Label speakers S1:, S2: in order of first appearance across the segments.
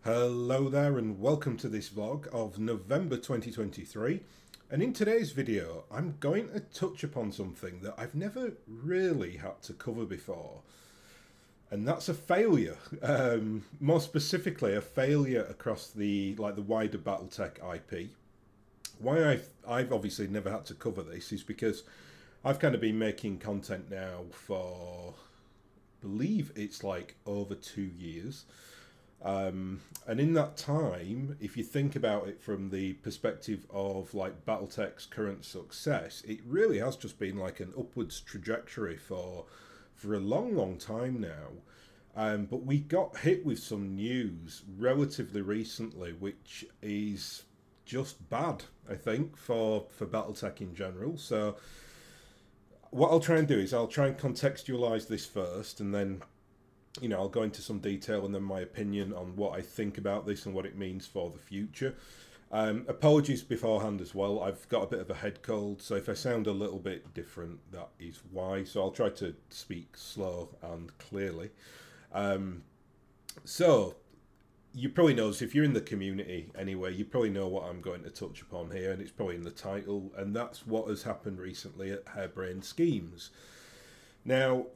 S1: Hello there and welcome to this vlog of November 2023, and in today's video I'm going to touch upon something that I've never really had to cover before, and that's a failure. More specifically, a failure across the wider Battletech IP. Why I've obviously never had to cover this is because I've kind of been making content now for, I believe it's like over 2 years. And in that time, if you think about it from the perspective of like Battletech's current success, it really has just been like an upwards trajectory for a long time now. But we got hit with some news relatively recently, which is just bad, I think, for Battletech in general. So what I'll try and do is I'll try and contextualize this first, and then I'll go into some detail and then my opinion on what I think about this and what it means for the future. Apologies beforehand as well. I've got a bit of a head cold, so if I sound a little bit different, that is why. So I'll try to speak slow and clearly. So you probably know, if you're in the community anyway, you probably know what I'm going to touch upon here, and it's probably in the title, and that's what has happened recently at Harebrained Schemes. Now,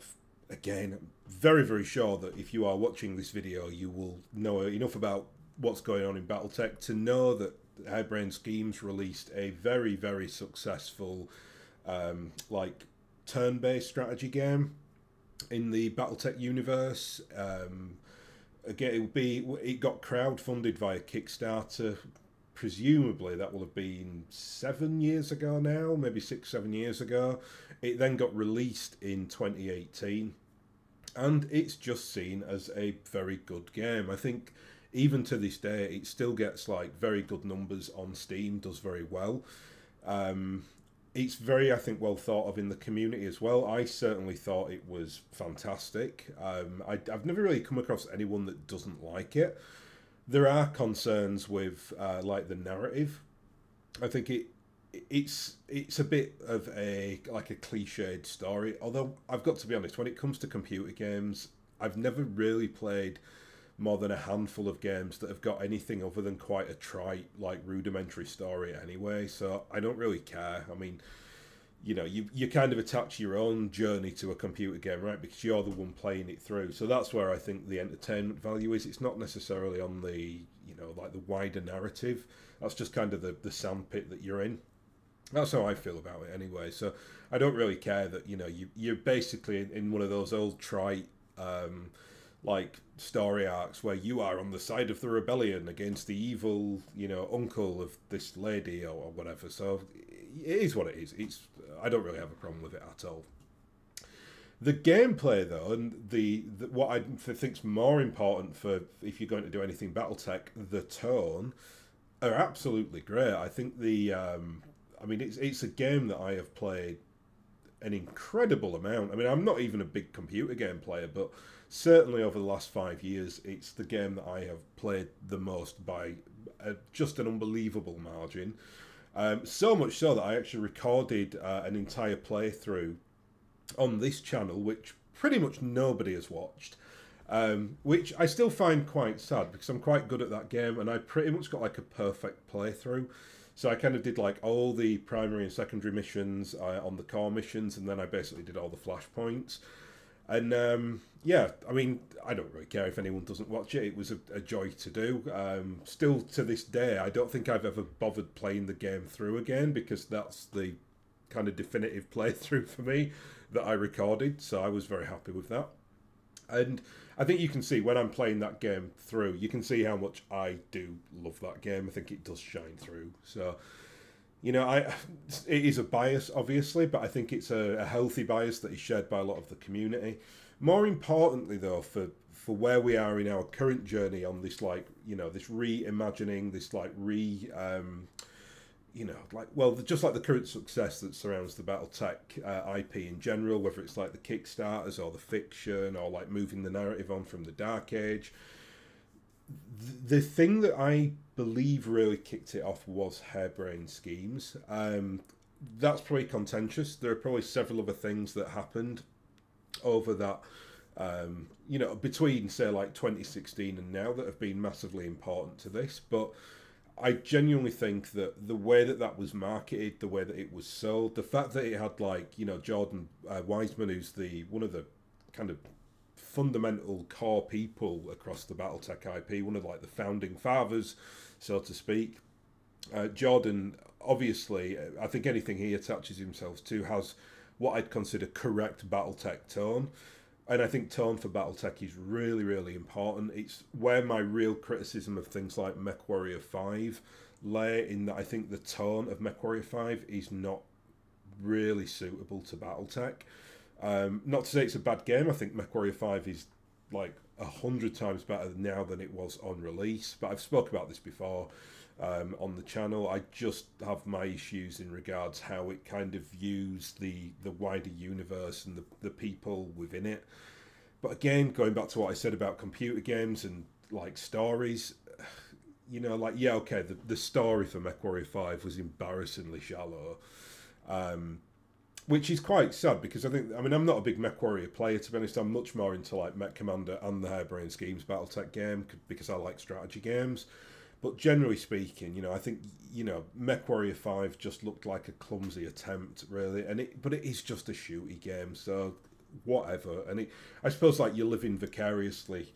S1: again, I'm very sure that if you are watching this video, you will know enough about what's going on in Battletech to know that Harebrained Schemes released a very successful like turn-based strategy game in the Battletech universe. Again, it got crowdfunded via Kickstarter. Presumably that will have been 7 years ago now, maybe 6-7 years ago. It then got released in 2018, and it's just seen as a very good game. I think even to this day it still gets like very good numbers on Steam, does very well. It's very, I think, well thought of in the community as well. I certainly thought it was fantastic. I've never really come across anyone that doesn't like it. There are concerns with like the narrative. I think it's a bit of a cliched story. Although I've got to be honest, when it comes to computer games, I've never really played more than a handful of games that have got anything other than quite a trite, like rudimentary story anyway. So I don't really care. I mean, you kind of attach your own journey to a computer game, right? Because you're the one playing it through. So that's where I think the entertainment value is. It's not necessarily on the, like the wider narrative. That's just kind of the sandpit that you're in. That's how I feel about it anyway. So I don't really care that, you're basically in one of those old trite, like story arcs where you are on the side of the rebellion against the evil, uncle of this lady or whatever. So it is what it is. I don't really have a problem with it at all. The gameplay, though, and the what I think's more important for if you're going to do anything Battletech, the tone, are absolutely great. I think I mean, it's a game that I have played an incredible amount. I mean, I'm not even a big computer game player, but certainly over the last 5 years, it's the game that I have played the most by just an unbelievable margin. So much so that I actually recorded an entire playthrough on this channel, which pretty much nobody has watched, which I still find quite sad because I'm quite good at that game and I pretty much got like a perfect playthrough. So I kind of did like all the primary and secondary missions on the core missions, and then I basically did all the flashpoints. And yeah, I mean, I don't really care if anyone doesn't watch it. It was a joy to do. Still to this day, I don't think I've ever bothered playing the game through again because that's the kind of definitive playthrough for me that I recorded. So I was very happy with that. And I think you can see when I'm playing that game through, you can see how much I do love that game. I think it does shine through. So, it is a bias, obviously, but I think it's a healthy bias that is shared by a lot of the community. More importantly, though, for where we are in our current journey on this, like, this reimagining, this, like, just like the current success that surrounds the Battletech IP in general, whether it's like the Kickstarters or the fiction or like moving the narrative on from the Dark Age. The thing that I believe really kicked it off was Harebrained Schemes. That's probably contentious. There are probably several other things that happened over that you know, between say like 2016 and now that have been massively important to this. But I genuinely think that the way that that was marketed, the way that it was sold, the fact that it had like, you know, Jordan Wiseman, who's the one of the kind of fundamental core people across the Battletech IP, one of like the founding fathers, so to speak. Jordan, obviously, I think anything he attaches himself to has what I'd consider correct Battletech tone. And I think tone for Battletech is really, really important. It's where my real criticism of things like MechWarrior 5 lay, in that I think the tone of MechWarrior 5 is not really suitable to Battletech. Not to say it's a bad game. I think MechWarrior 5 is like 100 times better now than it was on release. But I've spoke about this before on the channel. I just have my issues in regards how it kind of views the wider universe and the people within it. But again, going back to what I said about computer games and like stories, you know, like, yeah, okay, the story for MechWarrior 5 was embarrassingly shallow. Which is quite sad, because I mean, I'm not a big MechWarrior player, to be honest. I'm much more into like Mech Commander and the Harebrained Schemes Battletech game, because I like strategy games. But generally speaking, you know, I think, you know, MechWarrior 5 just looked like a clumsy attempt, really. But it is just a shooty game, so whatever. And I suppose like you're living vicariously,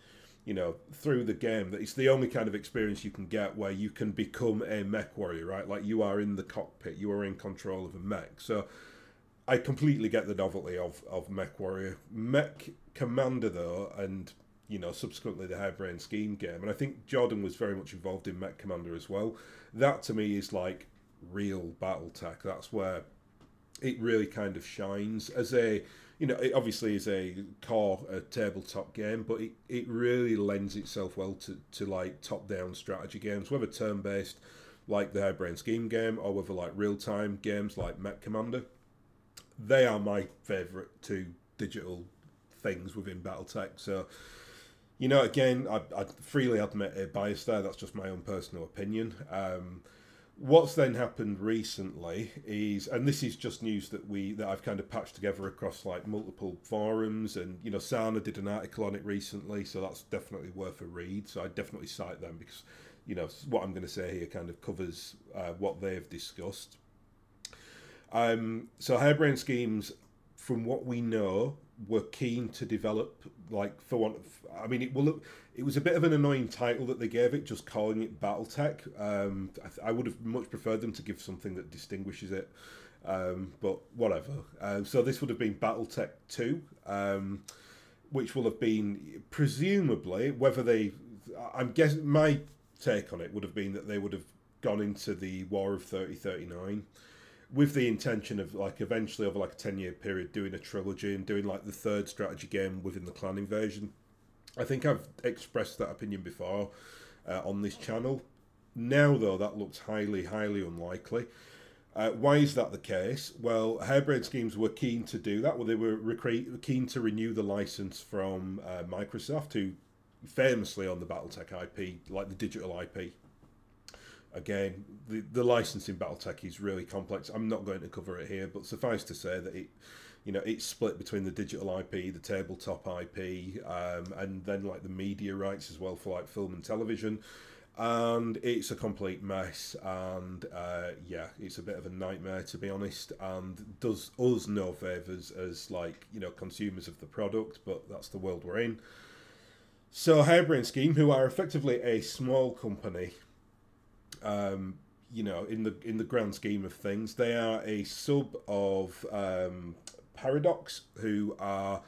S1: you know, through the game. That it's the only kind of experience you can get where you can become a mech warrior, right? Like you are in the cockpit, you are in control of a mech. So I completely get the novelty of Mech Warrior. Mech Commander, though, and, you know, subsequently the Harebrained Scheme game, and I think Jordan was very much involved in Mech Commander as well. That, to me, is like real Battletech. That's where it really kind of shines as a, you know, it obviously is a core tabletop game, but it really lends itself well to like top-down strategy games, whether turn-based like the Harebrained Scheme game, or whether like real-time games like Mech Commander. They are my favourite two digital things within Battletech. So, you know, again, I freely admit a bias there. That's just my own personal opinion. What's then happened recently is, and this is just news that I've kind of patched together across like multiple forums, and, you know, Sana did an article on it recently, so that's definitely worth a read. So I definitely cite them, because, you know, what I'm going to say here kind of covers what they've discussed. So Harebrained Schemes, from what we know, were keen to develop, like, for want of, I mean, it was a bit of an annoying title that they gave it, just calling it Battletech. I would have much preferred them to give something that distinguishes it, but whatever. So this would have been Battletech 2, which will have been, presumably, I'm guessing, my take on it would have been that they would have gone into the War of 3039 with the intention of, like, eventually over like a 10-year period doing a trilogy and doing like the third strategy game within the clan invasion. I think I've expressed that opinion before on this channel. Now, though, that looks highly, highly unlikely. Why is that the case? Well, Harebrained Schemes were keen to do that. Well, they were keen to renew the license from Microsoft, who famously on the Battletech IP, like the digital IP. Again, the licensing Battletech is really complex. I'm not going to cover it here, but suffice to say that it's split between the digital IP, the tabletop IP, and then like the media rights as well for like film and television. And it's a complete mess, and yeah, it's a bit of a nightmare, to be honest, and does us no favours as, like, you know, consumers of the product, but that's the world we're in. So Harebrained Scheme, who are effectively a small company, you know, in the grand scheme of things, they are a sub of Paradox, who are,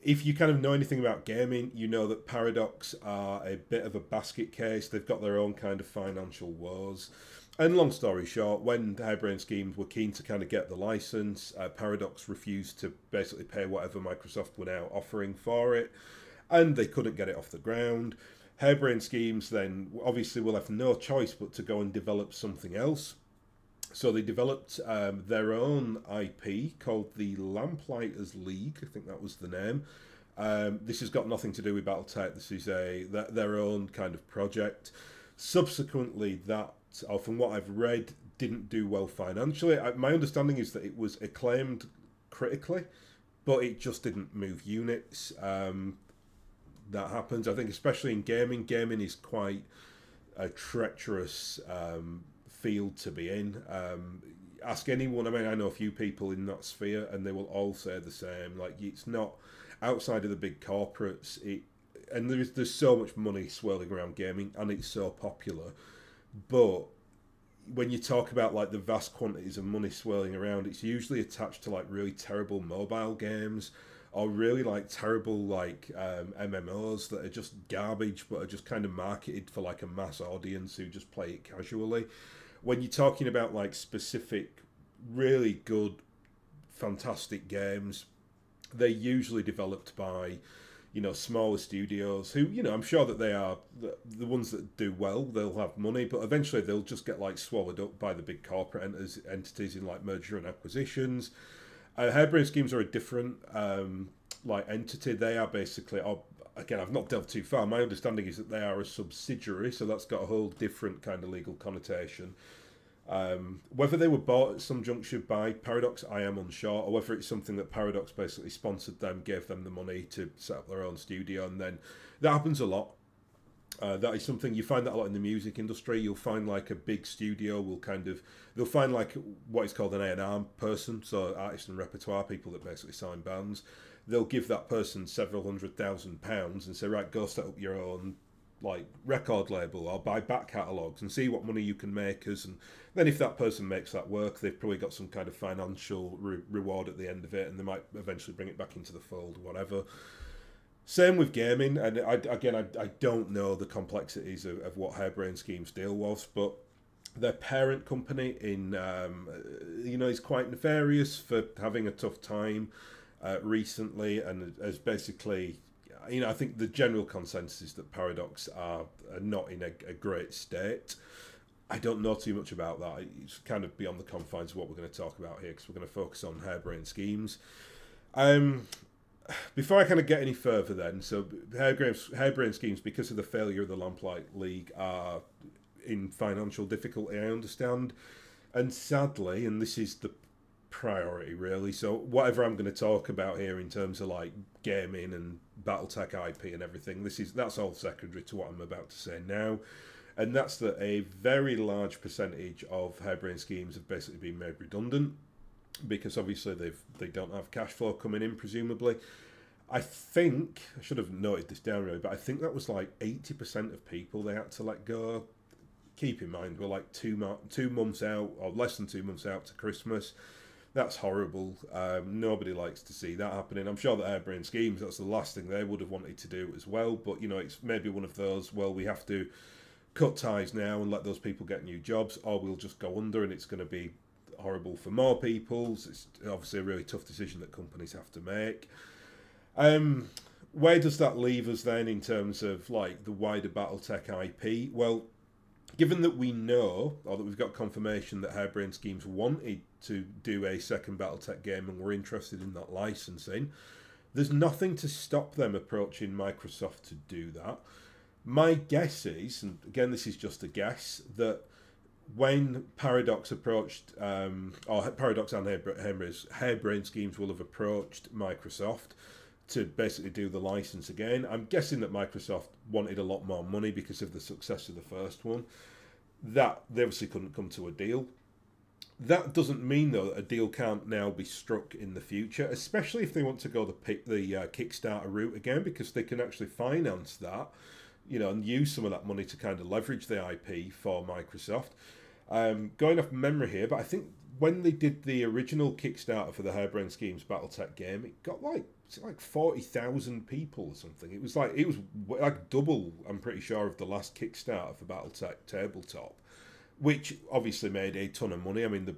S1: if you kind of know anything about gaming, you know that Paradox are a bit of a basket case. They've got their own kind of financial woes. And long story short, when the Harebrained Schemes were keen to kind of get the license, Paradox refused to basically pay whatever Microsoft were now offering for it, and they couldn't get it off the ground. Harebrained Schemes then obviously will have no choice but to go and develop something else. So they developed their own IP called the Lamplighters League. I think that was the name. This has got nothing to do with Battletech. This is their own kind of project. Subsequently, that, or from what I've read, didn't do well financially. My understanding is that it was acclaimed critically, but it just didn't move units. That happens. I think especially in gaming. Gaming is quite a treacherous field to be in. Ask anyone. I mean, I know a few people in that sphere, and they will all say the same. Like, it's not outside of the big corporates. And there's so much money swirling around gaming, and it's so popular. But when you talk about like the vast quantities of money swirling around, it's usually attached to like really terrible mobile games, or really like terrible like MMOs that are just garbage, but are just kind of marketed for like a mass audience who just play it casually. When you're talking about like specific, really good, fantastic games, they're usually developed by, you know, smaller studios who, you know, I'm sure that they are the ones that do well. They'll have money, but eventually they'll just get like swallowed up by the big corporate entities in like merger and acquisitions. Harebrained Schemes are a different like entity. They are basically, again, I've not delved too far. My understanding is that they are a subsidiary, so that's got a whole different kind of legal connotation. Whether they were bought at some juncture by Paradox, I am unsure, or whether it's something that Paradox basically sponsored them, gave them the money to set up their own studio, and then that happens a lot. That is something you find that a lot in the music industry. You'll find like a big studio will they'll find like what is called an A&R person, so artist and repertoire people that basically sign bands. They'll give that person several £100,000 and say, right, go set up your own like record label or buy back catalogues and see what money you can make us. And then if that person makes that work, they've probably got some kind of financial reward at the end of it, and they might eventually bring it back into the fold, whatever. Same with gaming, and I don't know the complexities of what Harebrained Schemes deal was, but their parent company is quite nefarious for having a tough time recently, and has basically, I think the general consensus is that Paradox are not in a great state. I don't know too much about that. It's kind of beyond the confines of what we're going to talk about here, because we're going to focus on Harebrained Schemes. Before I kind of get any further then, so Harebrained Schemes, because of the failure of the Lamplight League, are in financial difficulty, I understand. And sadly, and this is the priority really, so whatever I'm going to talk about here in terms of like gaming and Battletech IP and everything, that's all secondary to what I'm about to say now. And that's that a very large percentage of Harebrained Schemes have basically been made redundant, because obviously they don't have cash flow coming in, presumably. I think, I should have noted this down really, but I think that was like 80% of people they had to let go. Keep in mind, we're like 2 months out, or less than 2 months out to Christmas. That's horrible. Nobody likes to see that happening. I'm sure that Harebrained Schemes, that's the last thing they would have wanted to do as well, but it's maybe one of those, well, we have to cut ties now and let those people get new jobs, or we'll just go under and it's going to be horrible for more people. It's obviously a really tough decision that companies have to make. Where does that leave us then in terms of like the wider Battletech IP? Well, given that we know, or that we've got confirmation that Harebrained Schemes wanted to do a second Battletech game and were interested in that licensing, there's nothing to stop them approaching Microsoft to do that. My guess is, and again this is just a guess, that when Paradox approached, or Paradox and Harebrained Schemes will have approached Microsoft to basically do the license again. I'm guessing that Microsoft wanted a lot more money because of the success of the first one. That they obviously couldn't come to a deal. That doesn't mean though that a deal can't now be struck in the future, especially if they want to go the Kickstarter route again, because they can actually finance that, and use some of that money to kind of leverage the IP for Microsoft. Going off memory here, but I think when they did the original Kickstarter for the Harebrained Schemes Battletech game, it got like 40,000 people or something. It was like double, I'm pretty sure, of the last Kickstarter for Battletech Tabletop, which obviously made a ton of money. I mean,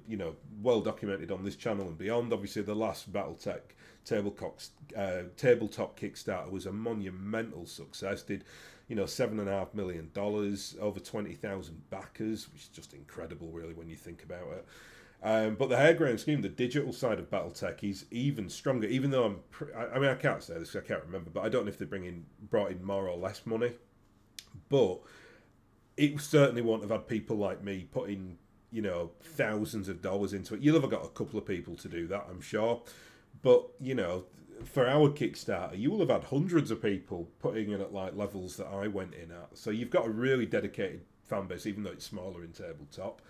S1: well documented on this channel and beyond. Obviously, the last Battletech tabletop Kickstarter was a monumental success. Did $7.5 million, over 20,000 backers, which is just incredible, really, when you think about it. But the Harebrained Scheme, the digital side of Battletech, is even stronger. Even though I can't say this, I can't remember, but I don't know if they brought in more or less money. But it certainly won't have had people like me putting thousands of dollars into it. You'll have got a couple of people to do that, I'm sure. But you know, for our Kickstarter, you will have had hundreds of people putting in at like levels that I went in at. So you've got a really dedicated fan base, even though it's smaller in tabletop.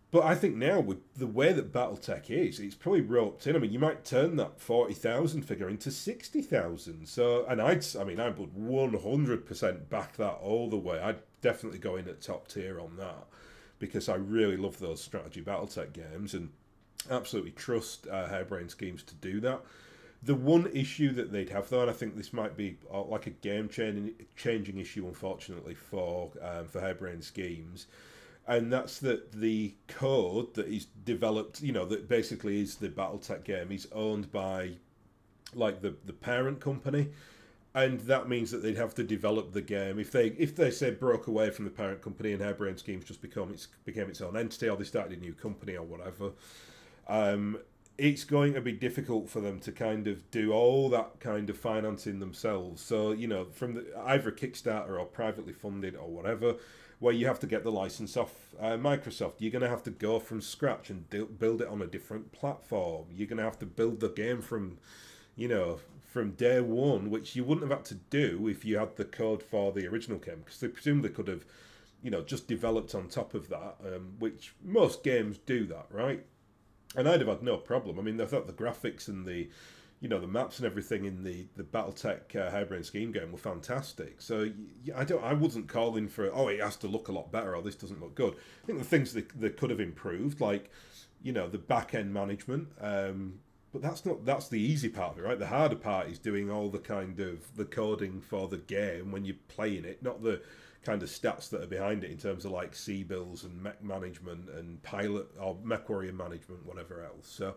S1: But I think now with the way that BattleTech is, it's probably roped in. I mean, you might turn that 40,000 figure into 60,000. So, and I mean, I would 100% back that all the way. I'd definitely go in at top tier on that because I really love those strategy BattleTech games and absolutely trust Harebrained Schemes to do that. The one issue that they'd have, though, and I think this might be like a game-changing issue, unfortunately, for Harebrained Schemes, and that's that the code that is developed, you know, that basically is the BattleTech game, is owned by like the parent company, and that means that they'd have to develop the game if they say broke away from the parent company and Harebrained Schemes just became its own entity, or they started a new company or whatever. It's going to be difficult for them to kind of do all that kind of financing themselves. So, you know, from either a Kickstarter or privately funded or whatever, where you have to get the license off Microsoft, you're going to have to go from scratch and build it on a different platform. You're going to have to build the game from, you know, from day one, which you wouldn't have had to do if you had the code for the original game, because they presumably could have, you know, just developed on top of that, which most games do that, right? And I'd have had no problem. I mean, I thought the graphics and the, you know, the maps and everything in the BattleTech Harebrained Scheme game were fantastic. So I wasn't calling for, oh, it has to look a lot better or this doesn't look good. I think the things that could have improved, like, you know, the back end management. But that's the easy part of it, right? The harder part is doing all the kind of the coding for the game when you're playing it, not the kind of stats that are behind it in terms of like C-bills and mech management and pilot or mech warrior management, whatever else. So,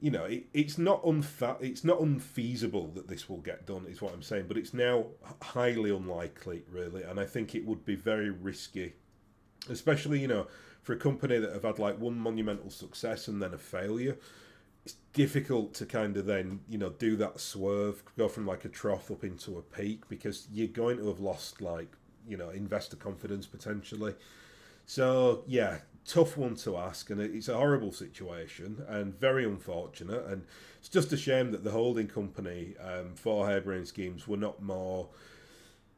S1: you know, it's not unfeasible that this will get done, is what I'm saying, but it's now highly unlikely, really, and I think it would be very risky, especially, you know, for a company that have had like one monumental success and then a failure. It's difficult to kind of then, you know, do that swerve, go from like a trough up into a peak, because you're going to have lost, like, you know, investor confidence potentially. So yeah, tough one to ask, and it's a horrible situation and very unfortunate, and it's just a shame that the holding company for Harebrained Schemes were not more,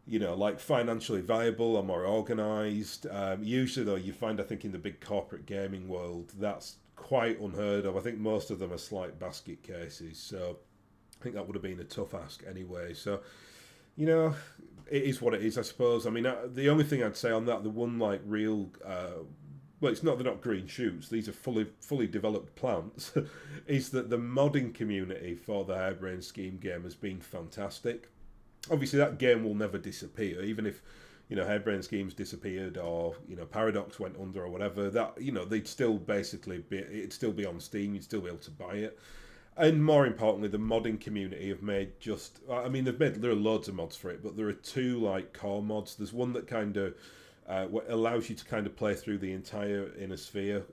S1: you know, like financially viable or more organised. Usually though, you find, I think, in the big corporate gaming world, that's quite unheard of. I think most of them are slight basket cases, so I think that would have been a tough ask anyway. So, you know, it is what it is, I suppose. I mean, the only thing I'd say on that, the one like real, well, it's not, they're not green shoots, these are fully developed plants, is that the modding community for the Harebrained Scheme game has been fantastic. Obviously, that game will never disappear, even if, you know, Harebrained Schemes disappeared or, you know, Paradox went under or whatever. That, you know, they'd still basically be, it'd still be on Steam, you'd still be able to buy it. And more importantly, the modding community have made just, I mean, there are loads of mods for it, but there are two like core mods. There's one that kind of allows you to kind of play through the entire inner sphere,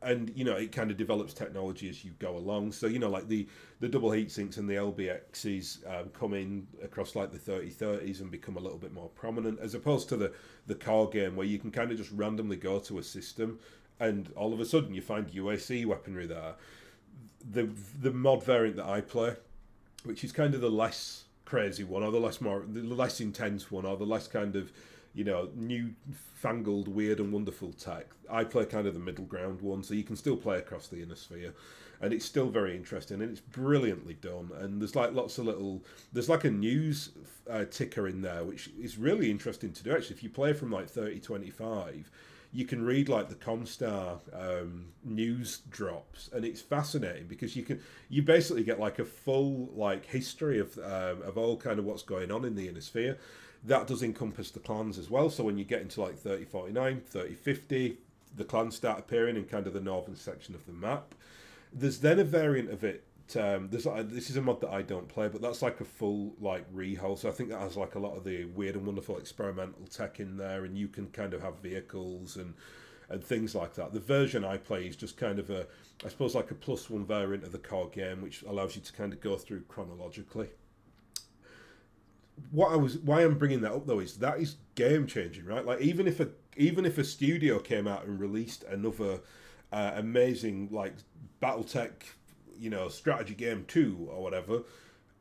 S1: and, you know, it kind of develops technology as you go along. So, you know, like the double heat sinks and the LBXs come in across like the 3030s and become a little bit more prominent, as opposed to the core game where you can kind of just randomly go to a system and all of a sudden you find UAC weaponry there. The mod variant that I play, which is kind of the less crazy one, or the less intense one, or the less kind of, you know, new-fangled, weird and wonderful tech. I play kind of the middle ground one, so you can still play across the inner sphere, and it's still very interesting, and it's brilliantly done. And there's like lots of little, there's like a news ticker in there, which is really interesting to do. Actually, if you play from like 3025, you can read like the Comstar news drops, and it's fascinating because you basically get like a full like history of all kind of what's going on in the inner sphere. That does encompass the clans as well. So when you get into like 3049, 3050, the clans start appearing in kind of the northern section of the map. There's then a variant of it. This is a mod that I don't play, but that's like a full like rehaul. So I think that has like a lot of the weird and wonderful experimental tech in there, and you can kind of have vehicles and things like that. The version I play is just kind of I suppose like a +1 variant of the core game, which allows you to kind of go through chronologically. Why I'm bringing that up though is that is game changing, right? Like even if a studio came out and released another amazing like BattleTech you know, strategy game 2 or whatever,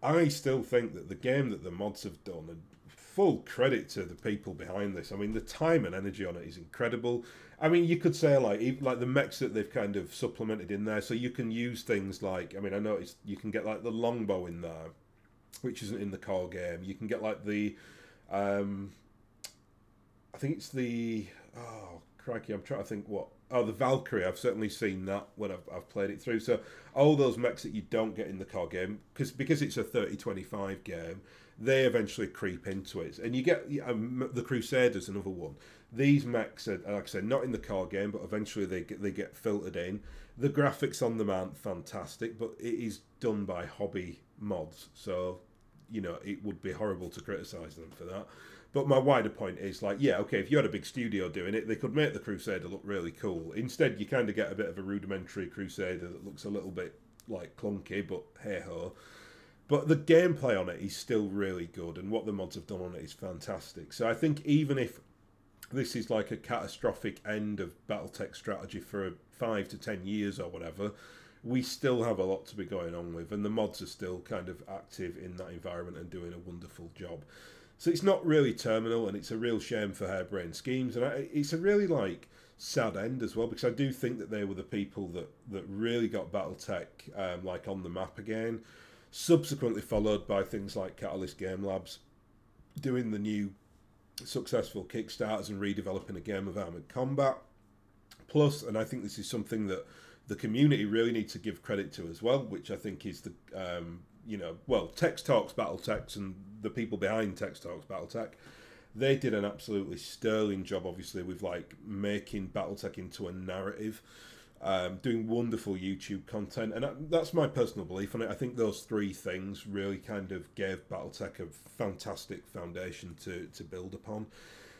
S1: I still think that the game that the mods have done, and full credit to the people behind this. I mean, the time and energy on it is incredible. I mean, you could say like even like the mechs that they've kind of supplemented in there, so you can use things like, I mean, I noticed you can get like the longbow in there, which isn't in the core game. You can get like the, I think it's the, oh crikey, I'm trying to think what. Oh, the Valkyrie. I've certainly seen that when I've played it through. So all those mechs that you don't get in the core game, because it's a 30-25 game, they eventually creep into it. And you get the Crusaders, another one. These mechs are, like I said, not in the core game, but eventually they get filtered in. The graphics on them aren't fantastic, but it is done by hobby mods. So, you know, it would be horrible to criticise them for that. But my wider point is like, yeah, okay, if you had a big studio doing it, they could make the Crusader look really cool. Instead, you kind of get a bit of a rudimentary Crusader that looks a little bit like clunky, but hey ho. But the gameplay on it is still really good, and what the mods have done on it is fantastic. So I think even if this is like a catastrophic end of Battletech strategy for 5 to 10 years or whatever, we still have a lot to be going on with, and the mods are still kind of active in that environment and doing a wonderful job. So it's not really terminal, and it's a real shame for Harebrained Schemes, and it's a really like sad end as well, because I do think that they were the people that really got Battletech like on the map again. Subsequently followed by things like Catalyst Game Labs doing the new successful Kickstarters and redeveloping a game of Armoured Combat. Plus, and I think this is something that the community really needs to give credit to as well, which I think is the you know, well, Tex Talks Battletech and the people behind Tex Talks Battletech, they did an absolutely sterling job, obviously, with like making Battletech into a narrative, doing wonderful YouTube content, and that's my personal belief on it. I think those three things really kind of gave Battletech a fantastic foundation to build upon.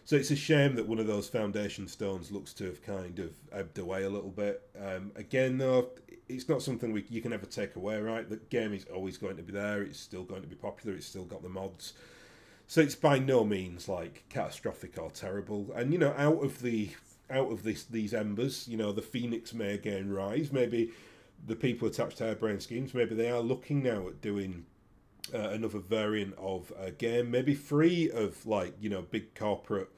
S1: So it's a shame that one of those foundation stones looks to have kind of ebbed away a little bit. Again, though, it's not something you can ever take away, right? The game is always going to be there. It's still going to be popular. It's still got the mods. So it's by no means like catastrophic or terrible. And you know, out of these embers, you know, the phoenix may again rise. Maybe the people attached to Harebrained Schemes, maybe they are looking now at doing another variant of a game, maybe free of like, you know, big corporate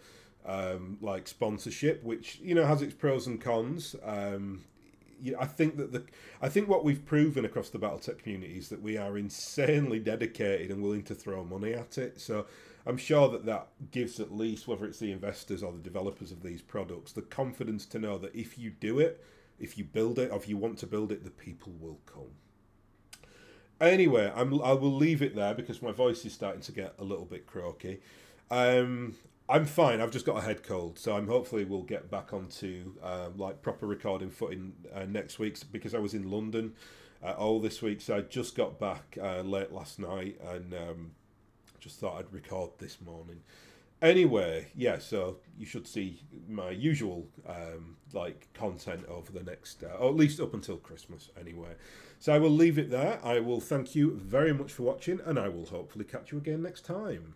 S1: like sponsorship, which, you know, has its pros and cons. Yeah, I think what we've proven across the Battletech community is that we are insanely dedicated and willing to throw money at it. So I'm sure that gives at least, whether it's the investors or the developers of these products, the confidence to know that if you do it, if you build it, or if you want to build it, the people will come. Anyway, I will leave it there because my voice is starting to get a little bit croaky. I'm fine. I've just got a head cold, so hopefully we'll get back onto like proper recording footing next week, because I was in London all this week. So I just got back late last night and just thought I'd record this morning. Anyway, yeah, so you should see my usual like content over the next, or at least up until Christmas anyway. So I will leave it there. I will thank you very much for watching, and I will hopefully catch you again next time.